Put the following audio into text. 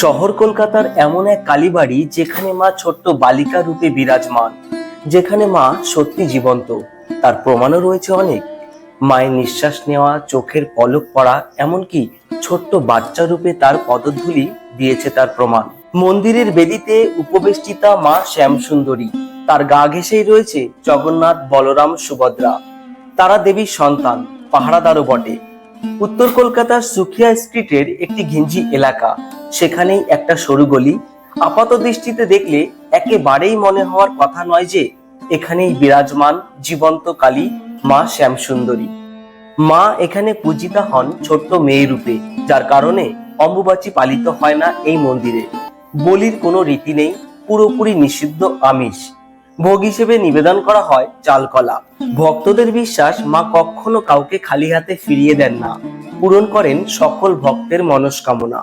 শহর কলকাতার এমন এক কালীবাড়ি যেখানে মা ছোট্ট বালিকা রূপে বিরাজমান, যেখানে মা সত্যি জীবন্ত। তার প্রমাণও রয়েছে অনেক। মায়ের নিঃশ্বাস নেওয়া, চোখের পলক পড়া, এমনকি ছোট্ট বাচ্চা রূপে তার পদধূলি দিয়েছে তার প্রমাণ। মন্দিরের বেদিতে উপবেষ্টিতা মা শ্যামসুন্দরী, তার গা ঘেঁষেই রয়েছে জগন্নাথ, বলরাম, সুভদ্রা। তারা দেবীর সন্তান, পাহারাদারও বটে। উত্তর কলকাতার সুখিয়া স্ট্রিটের একটি ঘিঞ্জি এলাকা, সেখানেই একটা সরু গলি। আপাত দৃষ্টিতে দেখলে একেবারেই মনে হওয়ার কথা নয় যে এখানেই বিরাজমান জীবন্ত কালী মা শ্যামসুন্দরী। মা এখানে পূজিতা হন ছোট্ট মেয়ে রূপে, যার কারণে অম্বুবাচী পালিত হয় না এই মন্দিরে। বলির কোনো রীতি নেই, পুরোপুরি নিষিদ্ধ আমিষ। ভোগ হিসেবে নিবেদন করা হয় চালকলা। ভক্তদের বিশ্বাস, মা কখনো কাউকে খালি হাতে ফিরিয়ে দেন না, পূরণ করেন সকল ভক্তের মনস্কামনা।